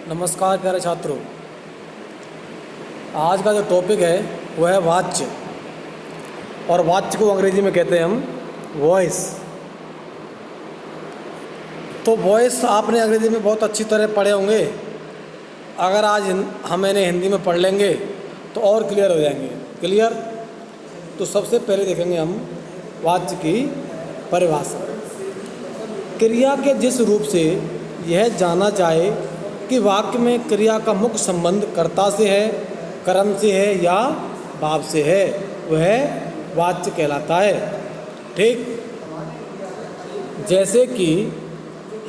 नमस्कार प्यारे छात्रों। आज का जो टॉपिक है वो है वाच्य। और वाच्य को अंग्रेजी में कहते हैं हम वॉइस। तो वॉइस आपने अंग्रेजी में बहुत अच्छी तरह पढ़े होंगे। अगर आज हम इन्हें हिंदी में पढ़ लेंगे तो और क्लियर हो जाएंगे। क्लियर? तो सबसे पहले देखेंगे हम वाच्य की परिभाषा। क्रिया के जिस रूप से यह जाना जाए कि वाक्य में क्रिया का मुख्य संबंध कर्ता से है, कर्म से है या भाव से है, वह वाच्य कहलाता है। ठीक? जैसे कि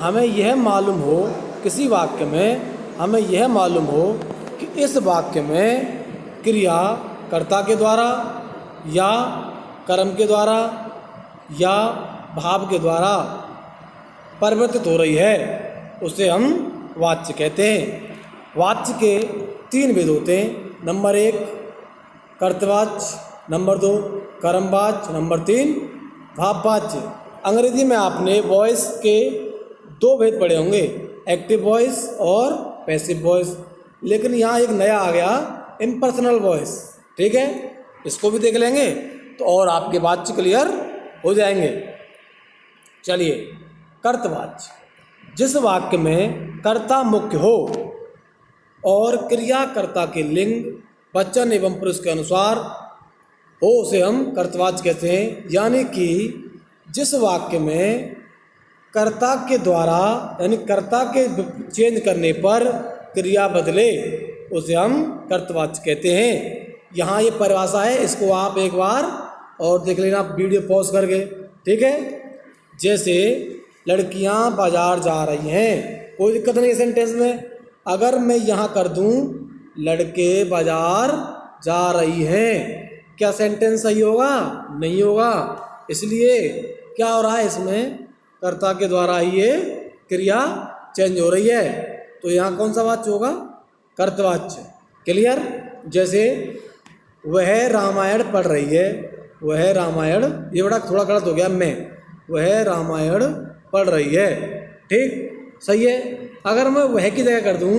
हमें यह मालूम हो, किसी वाक्य में हमें यह मालूम हो कि इस वाक्य में क्रिया कर्ता के द्वारा या कर्म के द्वारा या भाव के द्वारा परिवर्तित हो रही है, उसे हम वाच्य कहते हैं। वाच्य के 3 भेद होते हैं। नंबर 1 कर्तवाच्य, नंबर 2 कर्मवाच्य, नंबर 3 भाववाच्य। अंग्रेजी में आपने वॉइस के 2 भेद पढ़े होंगे, एक्टिव वॉइस और पैसिव वॉइस। लेकिन यहाँ एक नया आ गया, इम्पर्सनल वॉइस। ठीक है, इसको भी देख लेंगे तो और आपके वाच्य क्लियर हो जाएंगे। चलिए, कर्तवाच्य। जिस वाक्य में कर्ता मुख्य हो और क्रिया कर्ता के लिंग, वचन एवं पुरुष के अनुसार हो, उसे हम कर्तवाच्य कहते हैं। यानी कि जिस वाक्य में कर्ता के द्वारा यानी कर्ता के चेंज करने पर क्रिया बदले, उसे हम कर्तवाच्य कहते हैं। यहाँ ये परिभाषा है, इसको आप एक बार और देख लेना वीडियो पॉज करके। ठीक है? जैसे लड़कियां बाजार जा रही हैं, कोई दिक्कत नहीं है सेंटेंस में। अगर मैं यहाँ कर दूँ लड़के बाजार जा रही हैं, क्या सेंटेंस सही होगा? नहीं होगा। इसलिए क्या हो रहा है, इसमें कर्ता के द्वारा ही ये क्रिया चेंज हो रही है। तो यहाँ कौन सा वाच्य होगा? कर्तवाच्य। क्लियर? जैसे वह रामायण पढ़ रही है, वह रामायण, ये बड़ा थोड़ा गलत हो गया, वह रामायण पढ़ रही है। ठीक? सही है। अगर मैं वह की जगह कर दूं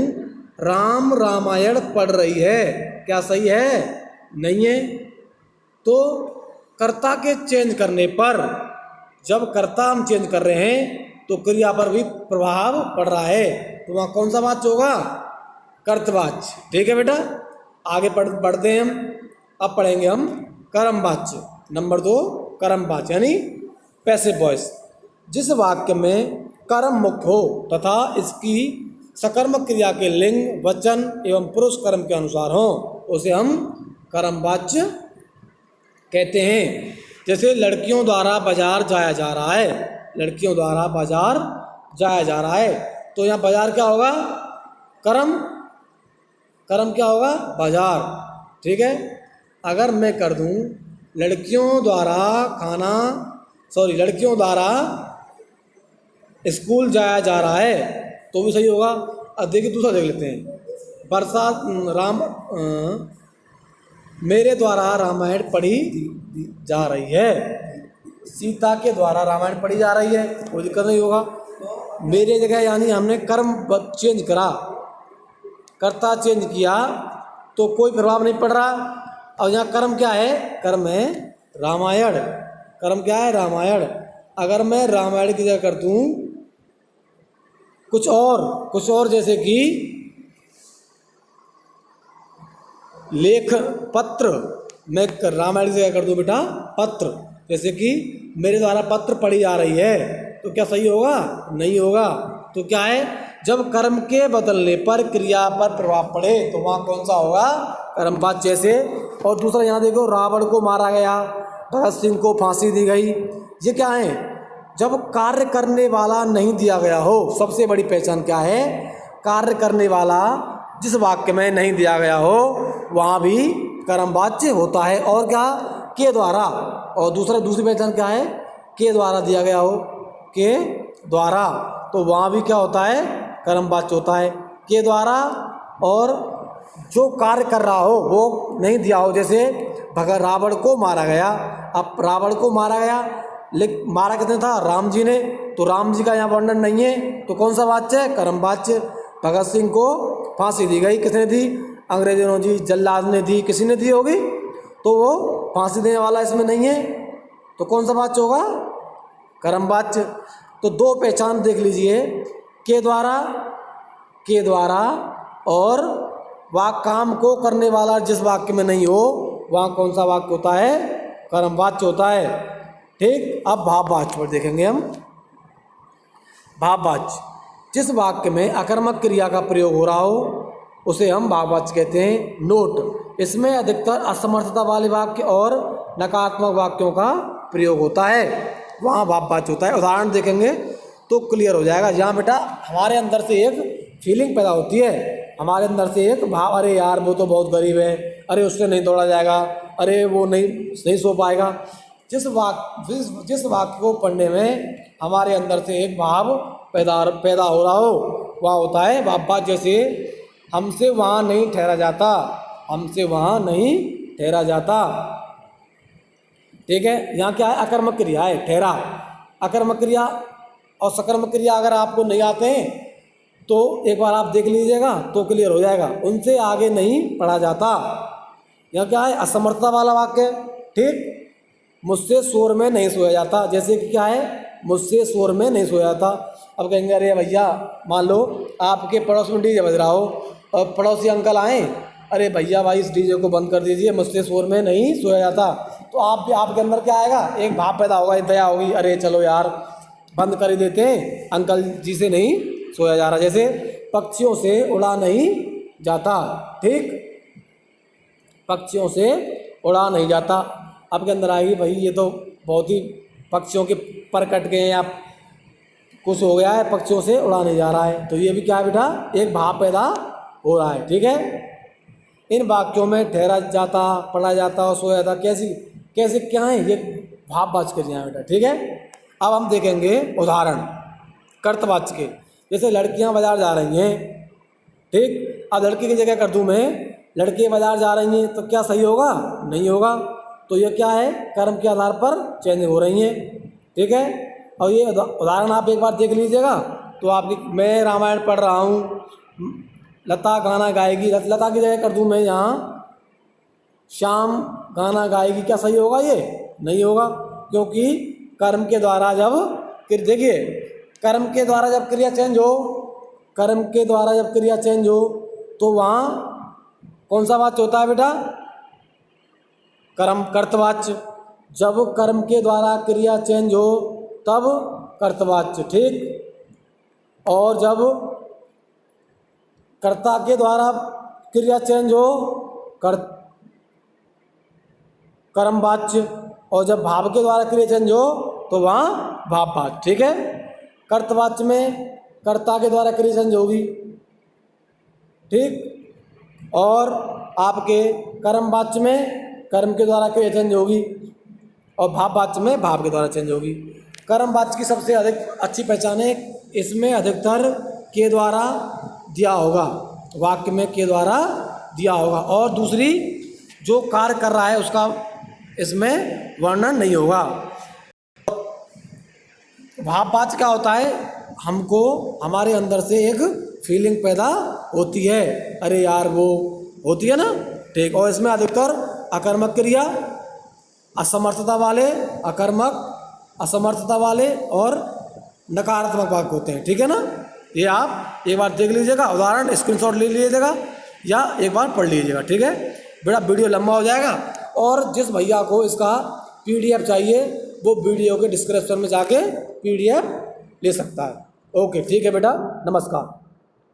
राम रामायण पढ़ रही है, क्या सही है? नहीं है। तो कर्ता के चेंज करने पर, जब कर्ता हम चेंज कर रहे हैं तो क्रिया पर भी प्रभाव पड़ रहा है, तो वहाँ कौन सा वाच्य होगा? कर्तवाच्य। ठीक है बेटा, आगे बढ़ते हैं हम। अब पढ़ेंगे हम कर्मवाच्य। नंबर 2 कर्मवाच्य यानी पैसिव वॉइस। जिस वाक्य में कर्म मुख्य हो तथा इसकी सकर्मक क्रिया के लिंग, वचन एवं पुरुष कर्म के अनुसार हो, उसे हम कर्मवाच्य कहते हैं। जैसे लड़कियों द्वारा बाजार जाया जा रहा है, लड़कियों द्वारा बाजार जाया जा रहा है, तो यहाँ बाजार क्या होगा? कर्म। कर्म क्या होगा? बाजार। ठीक है? अगर मैं कर दूँ लड़कियों द्वारा स्कूल जाया जा रहा है, तो भी सही होगा। अब देखिए दूसरा देख लेते हैं। मेरे द्वारा रामायण पढ़ी जा रही है, सीता के द्वारा रामायण पढ़ी जा रही है, कोई दिक्कत नहीं होगा। मेरे जगह यानी हमने कर्म चेंज करा, कर्ता चेंज किया, तो कोई प्रभाव नहीं पड़ रहा। और यहाँ कर्म क्या है? कर्म है रामायण। कर्म क्या है? रामायण। अगर मैं रामायण की जगह कर दूँ कुछ और, जैसे कि लेख, पत्र, मैं रामायण की जगह कर दूँ बेटा पत्र, जैसे कि मेरे द्वारा पत्र पढ़ी जा रही है, तो क्या सही होगा? नहीं होगा। तो क्या है? जब कर्म के बदलने पर क्रिया पर प्रभाव पड़े तो वहाँ कौन सा होगा? कर्मवाच्य। जैसे और दूसरा यहाँ देखो, रावण को मारा गया, भगत सिंह को फांसी दी गई, ये क्या है? जब कार्य करने वाला नहीं दिया गया हो, सबसे बड़ी पहचान क्या है? कार्य करने वाला जिस वाक्य में नहीं दिया गया हो वहाँ भी कर्मवाच्य होता है। और क्या? के द्वारा। और दूसरी पहचान क्या है? के द्वारा दिया गया हो, के द्वारा, तो वहाँ भी क्या होता है? कर्मवाच्य होता है, के द्वारा। और जो कार्य कर रहा हो वो नहीं दिया हो, जैसे रावण को मारा गया। अब रावण को मारा गया, लेकिन मारा किसने था? राम जी ने, तो राम जी का यहाँ वर्णन नहीं है, तो कौन सा वाच्य है? कर्मवाच्य। भगत सिंह को फांसी दी गई, किसने दी? अंग्रेजों ने दी, जल्लाद ने दी, किसी ने दी होगी, तो वो फांसी देने वाला इसमें नहीं है, तो कौन सा वाच्य होगा? कर्म वाच्य। तो दो पहचान देख लीजिए, के द्वारा और वाक काम को करने वाला जिस वाक्य में नहीं हो वहाँ कौन सा वाक्य होता है? कर्म वाच्य होता है। ठीक, अब भाव वाच्य पर देखेंगे हम। भाव वाच्य, जिस वाक्य में अकर्मक क्रिया का प्रयोग हो रहा हो उसे हम भाव वाच्य कहते हैं। नोट, इसमें अधिकतर असमर्थता वाले वाक्य और नकारात्मक वाक्यों का प्रयोग होता है, वहाँ भाव वाच्य होता है। उदाहरण देखेंगे तो क्लियर हो जाएगा। जहाँ बेटा हमारे अंदर से एक फीलिंग पैदा होती है, हमारे अंदर से एक भाव, अरे यार वो तो बहुत गरीब है, अरे उससे नहीं दौड़ा जाएगा, अरे वो नहीं सो पाएगा। जिस वाक्य को पढ़ने में हमारे अंदर से एक भाव पैदा हो रहा हो वह होता है भाव वाच्य। जैसे हमसे वहाँ नहीं ठहरा जाता, हमसे वहाँ नहीं ठहरा जाता। ठीक है, यहाँ क्या है? अकर्मक क्रिया है, ठहरा। अकर्मक क्रिया और सकर्मक क्रिया अगर आपको नहीं आते हैं तो एक बार आप देख लीजिएगा तो क्लियर हो जाएगा। उनसे आगे नहीं पढ़ा जाता। यहाँ क्या है? असमर्थता वाला वाक्य। ठीक, मुझसे शोर में नहीं सोया जाता, जैसे कि क्या है? मुझसे शोर में नहीं सोया जाता। अब कहेंगे अरे भैया, मान लो आपके पड़ोस में डीजे बज रहा हो और पड़ोसी अंकल आए, अरे भैया भाई इस डीजे को बंद कर दीजिए, मुझसे शोर में नहीं सोया जाता, तो आपके अंदर क्या आएगा? एक भाव पैदा होगा, एक दया होगी, अरे चलो यार बंद कर ही देते हैं, अंकल जी से नहीं सोया जा रहा। जैसे पक्षियों से उड़ा नहीं जाता। ठीक, पक्षियों से उड़ा नहीं जाता। आपके अंदर आएगी भाई ये तो बहुत ही पक्षियों के पर कट गए हैं, आप कुछ हो गया है, पक्षियों से उड़ा नहीं जा रहा है, तो ये भी क्या है बेटा? एक भाव पैदा हो रहा है। ठीक है, इन वाक्यों में ठहरा जाता, पढ़ा जाता और सोया जाता कैसे क्या है? ये भाव वाच्य क्रिया बेटा। ठीक है, अब हम देखेंगे उदाहरण कर्तवाच्य के। जैसे लड़कियां बाजार जा रही हैं। ठीक, अब लड़की की जगह कर दूं मैं, लड़के बाजार जा रही हैं, तो क्या सही होगा? नहीं होगा। तो ये क्या है? कर्म के आधार पर चेंज हो रही हैं। ठीक है, और ये उदाहरण आप एक बार देख लीजिएगा तो मैं रामायण पढ़ रहा हूँ, लता गाना गाएगी, लता की जगह कर दूं मैं यहाँ श्याम गाना गाएगी, क्या सही होगा? ये नहीं होगा, क्योंकि कर्म के द्वारा जब देखिए कर्म के द्वारा जब क्रिया चेंज हो तो वहाँ कौन सा वाच्य होता है बेटा? कर्तवाच्य। जब कर्म के द्वारा क्रिया चेंज हो तब कर्तवाच्य। ठीक, और जब कर्ता के द्वारा क्रिया चेंज हो कर्मवाच्य, और जब भाव के द्वारा क्रिया चेंज हो तो वहाँ भाववाच्य। ठीक है, कर्तवाच्य में कर्ता के द्वारा क्रिया चेंज होगी। ठीक, और आपके कर्मवाच्य में कर्म के द्वारा क्रिया चेंज होगी और भाववाच्य में भाव के द्वारा चेंज होगी। कर्मवाच्य की सबसे अधिक अच्छी पहचान है, इसमें अधिकतर के द्वारा दिया होगा, वाक्य में के द्वारा दिया होगा, और दूसरी जो कार्य कर रहा है उसका इसमें वर्णन नहीं होगा। भाववाच्य क्या होता है? हमको हमारे अंदर से एक फीलिंग पैदा होती है, अरे यार वो होती है ना। ठीक, और इसमें अधिकतर अकर्मक क्रिया, असमर्थता वाले और नकारात्मक वाक्य होते हैं। ठीक है ना, ये आप एक बार देख लीजिएगा, उदाहरण स्क्रीनशॉट ले लीजिएगा या एक बार पढ़ लीजिएगा। ठीक है बेटा, वीडियो लंबा हो जाएगा, और जिस भैया को इसका PDF चाहिए वो वीडियो के डिस्क्रिप्शन में जाके PDF ले सकता है। ओके, ठीक है बेटा, नमस्कार।